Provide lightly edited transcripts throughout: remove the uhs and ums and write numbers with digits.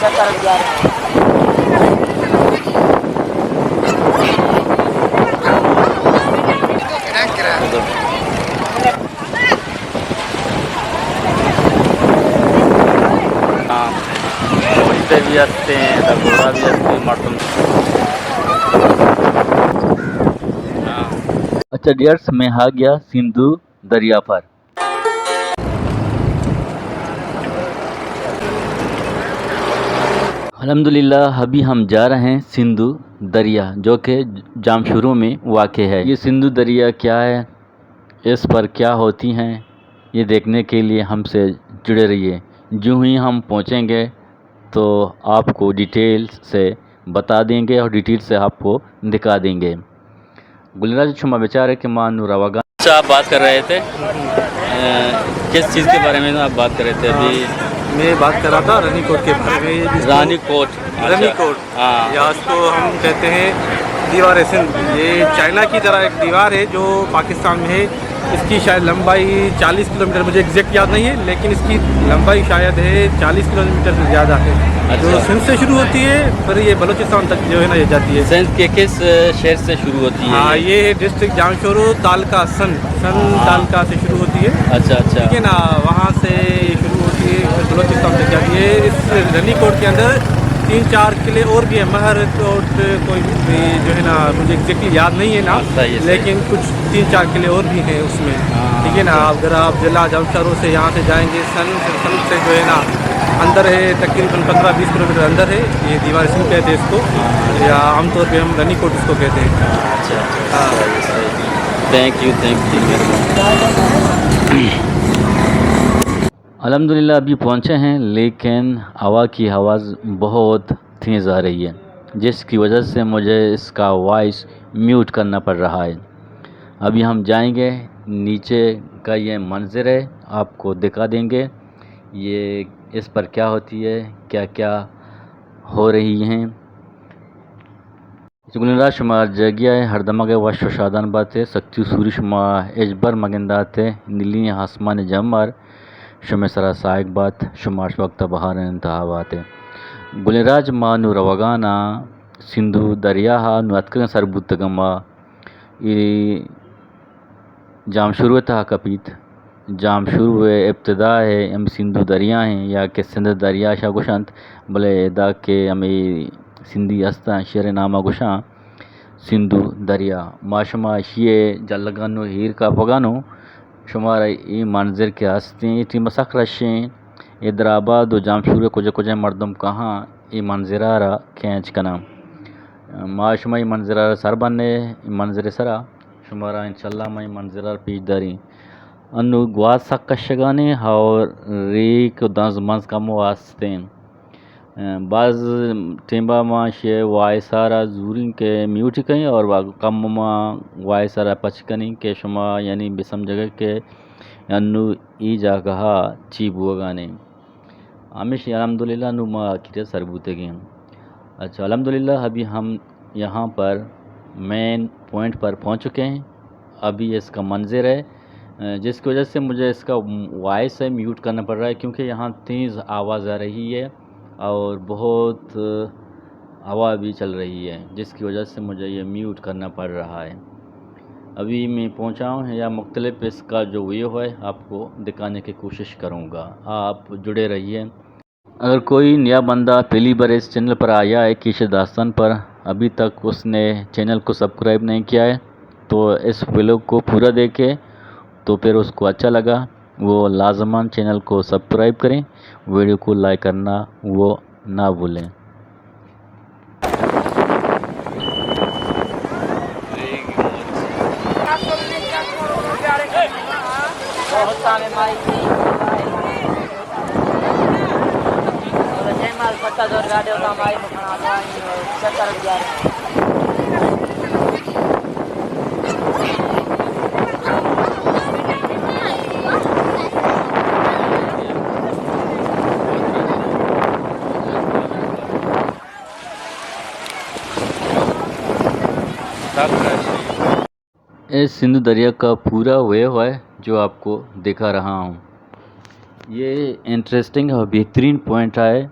घोड़े भी आते हैं, घोड़ा भी आते हैं मर्दम। अच्छा डियर्स, मैं आ गया सिंधु दरिया पर। अल्हम्दुलिल्लाह अभी हम जा रहे हैं सिंधु दरिया, जो कि जामशुरू में वाक़ है। ये सिंधु दरिया क्या है, इस पर क्या होती हैं, ये देखने के लिए हमसे जुड़े रहिए। यूँ ही हम पहुँचेंगे तो आपको डिटेल से बता देंगे और डिटेल से आपको दिखा देंगे। गुलराज शुमा बेचारे के मानू रवागा। अच्छा, आप बात कर रहे थे किस चीज़ के बारे में आप बात कर रहे थे अभी? मैं बात कर रहा था रानी कोट के बारे में। रानी कोट, रानी कोट, हाँ, या इसको हम कहते हैं दीवार सिंध। ये चाइना की तरह एक दीवार है जो पाकिस्तान में है। इसकी शायद लंबाई 40 किलोमीटर, मुझे एग्जैक्ट याद नहीं है, लेकिन इसकी लंबाई शायद है 40 किलोमीटर से ज़्यादा है। अच्छा। जो सिंध से शुरू होती है फिर ये बलूचिस्तान तक जो है ना ये जाती है। सिंध के किस शहर से शुरू होती है? हाँ, ये है डिस्ट्रिक्ट जामशोरो तालका सन तालका से शुरू होती है। अच्छा अच्छा, ठीक है ना, वहाँ से शुरू होती है फिर बलूचिस्तान तक जाती है। इस रानी कोट के अंदर 3-4 किले और भी है। महर कोट कोई भी जो है ना, मुझे एग्जैक्टली याद नहीं है ना, लेकिन कुछ 3-4 किले और भी हैं उसमें। ठीक है ना, अगर आप जिला जामशोरो से यहाँ से जाएंगे सन से जो है ना अंदर है, तकरीबन 15-20 किलोमीटर अंदर है। ये दीवार सिंध कहते हैं इसको, या आमतौर पे हम रानी कोट इसको कहते हैं। अच्छा, हाँ, थैंक यू अल्हम्दुलिल्लाह अभी पहुँचे हैं, लेकिन हवा की आवाज़ बहुत तेज़ आ रही है, जिसकी वजह से मुझे इसका वॉइस म्यूट करना पड़ रहा है। अभी हम जाएंगे, नीचे का ये मंज़र है, आपको दिखा देंगे ये इस पर क्या होती है, क्या क्या हो रही हैं। गुलराज शुमा जगिया है हरदमा के वश शादान बातें सक्ति सूरी शुमा एजबर मगंदाते नीली आसमान जमर शुमे सरा साइक बात शुमाश वक्त बहार इंतहा बातें गुलराज मानु रवगाना सिंधु दरिया हा नुअतकन सरबुतगमा जाम शुरू था कपीत जाम शुरू है इब्तदा है हम सिंधु दरिया हैं या कि सिंध दरिया शाह गुशांत बोले दा के हमें सिंधी हस्ता शेर नामा गुशा सिंधु दरिया माशमा शिए जल्लगानो हीर का पगानो शुमारा ई मंजर के हस्ते टी मसक रशें हैदराबाद और जामशूर कुछ कुछ मर्दम कहाँ ई मंजरारा खींच कना माशमा ई मंजरारा सर बने मंजर सरा शुमारा इंशाल्लाह मैं मंजरार पीछ दारी अनु ग्वाद सक्कशगाने और रीक दस मंज कम वास्ते बाज़ टेम्बा माँ शे वाई सारा जूरी के म्यूट कहीं और कम माँ वाई सारा पच कनी के शुमा यानी बिसम जगह के अनु ई जगह चीब गाने आमिश अल्हम्दुलिल्लाह नु माँ किटे सरबूते गए। अच्छा अल्हम्दुलिल्लाह अभी हम यहाँ पर मेन पॉइंट पर पहुँच चुके हैं। अभी इसका मंजर है जिसकी वजह से मुझे इसका वॉइस है म्यूट करना पड़ रहा है, क्योंकि यहाँ तेज़ आवाज़ आ रही है और बहुत हवा भी चल रही है, जिसकी वजह से मुझे ये म्यूट करना पड़ रहा है। अभी मैं पहुंचा हूँ या मुख्तलिफ इसका जो व्यू है आपको दिखाने की कोशिश करूँगा, आप जुड़े रहिए। अगर कोई नया बंदा पहली बार इस चैनल पर आया है कीशे दास्तान पर, अभी तक उसने चैनल को सब्सक्राइब नहीं किया है, तो इस व्लॉग को पूरा देखे तो फिर उसको अच्छा लगा वो लाजमान चैनल को सब्सक्राइब करें, वीडियो को लाइक करना वो ना भूलें। इस सिंधु दरिया का पूरा वेव है जो आपको दिखा रहा हूँ। ये इंटरेस्टिंग और बेहतरीन पॉइंट है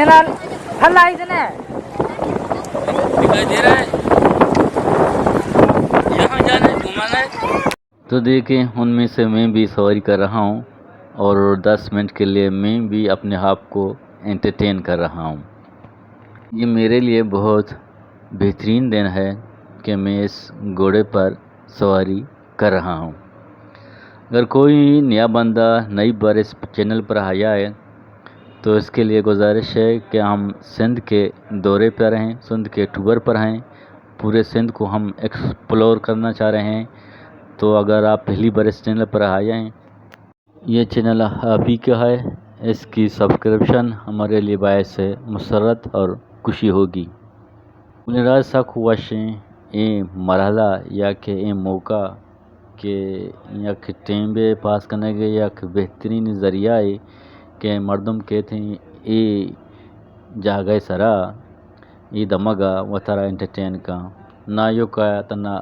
मिनरल फल इसने दिखाई दे रहा है, यहाँ जाना है, घुमाना है। तो देखिए उनमें से मैं भी सवारी कर रहा हूँ और 10 मिनट के लिए मैं भी अपने आप को एंटरटेन कर रहा हूँ। ये मेरे लिए बहुत बेहतरीन दिन है कि मैं इस घोड़े पर सवारी कर रहा हूँ। अगर कोई नया बंदा नई बार इस चैनल पर आया है तो इसके लिए गुजारिश है कि हम सिंध के दौरे पर हैं, सिंध के टूर पर हैं, पूरे सिंध को हम एक्सप्लोर करना चाह रहे हैं। तो अगर आप पहली बार इस चैनल पर आए हैं, ये चैनल आप ही का है, इसकी सब्सक्रिप्शन हमारे लिए बायस है मुसरत और खुशी होगी। राज सक वाशें ए मरहला या के ए मौका के यक टेम्बे पास करने के यक बेहतरीन ज़रिया है कि मर्दम कहते हैं ए जागे सरा ई दमगा व तरा एंटरटेन का ना यो का तना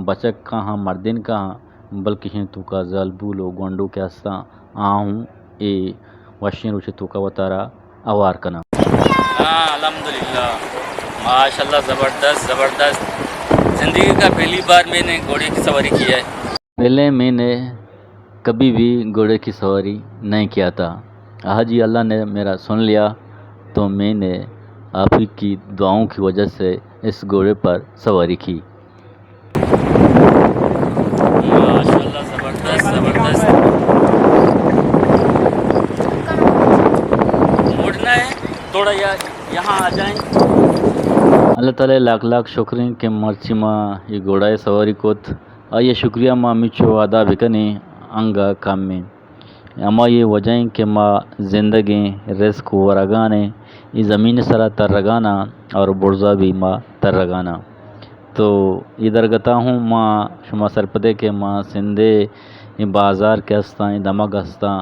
बचक कहाँ मर्दिन कहाँ बल्कि हैं तू का जलबूलो गोंडो के हस्ता आहूँ ए वशिन रुचि तू का वतारा अवार कना। हाँ अल्हम्दुलिल्लाह माशाल्लाह ज़बरदस्त ज़िंदगी का पहली बार मैंने घोड़े की सवारी की है। पहले मैंने कभी भी घोड़े की सवारी नहीं किया था। आज ही अल्लाह ने मेरा सुन लिया तो मैंने आप ही की दुआओं की वजह से इस घोड़े पर सवारी की। माशाल्लाह ज़बरदस्त मुड़ना है थोड़ा यार यहाँ आ जाएं। अल्लाह ताला लाख लाख शुक्रिया के मर्ची माँ ये घोड़ा सवारी कोत आइए शुक्रिया माँ मिचो अदा भी कने अंगा काम में अमा ये वजह के माँ ज़िंदगी रिस्क वरगाने ये ज़मीन सरा तरगाना और बुर्जा भी माँ तरगाना। तो इधर गता हूँ माँ शुमा सरपदे के माँ सिंधे ये बाज़ार के हस्ता दमक हस्ता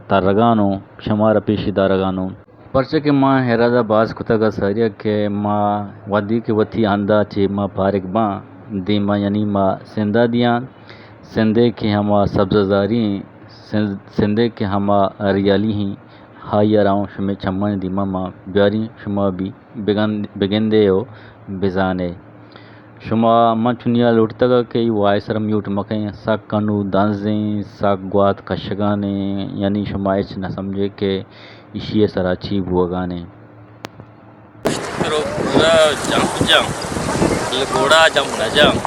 तरगानो शुमा रपीशी दारगानो पर्चे के माँ हेरादा बाज कुता का सरिया के माँ वादी के वती आंदा चे माँ पारिक माँ दी माँ यानी माँ सिंधा दियाँ सिंधे के हमा सब्ज़ारी सिंधे के हमा रियाली ही हाई राउं शुमे चम्मन दी माँ ब्यारी शुमा भी बिगंदे हो बिजाने शुमा मन चुनिया लुटता के वाय सरम यूट मकें साक कनु दांजें साक ग्वात कशगाने यानी शुमा इच न समझे के इशिए सराची बुआगाने करो पूरा जंप घोड़ा जंप न जंप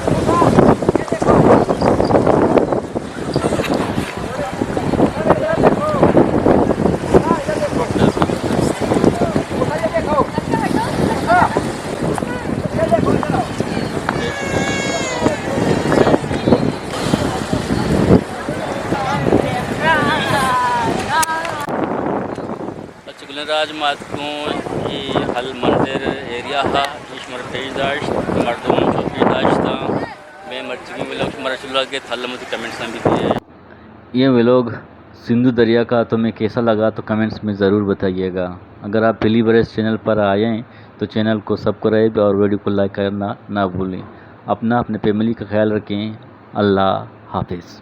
राजमात को ये हल मंदिर एरिया हा इश्मर पेजदाश मर्दों को पेजदाश था मैं मर्ची में लोग मरचुल्ला के थल मुझे कमेंट्स में भी दिए। ये व्लॉग सिंधु दरिया का तुम्हें कैसा लगा तो कमेंट्स में ज़रूर बताइएगा। अगर आप पहली बार इस चैनल पर आए हैं तो चैनल को सब्सक्राइब और वीडियो को लाइक करना ना भूलें। अपना अपने फैमिली का ख्याल रखें। अल्लाह हाफिज़।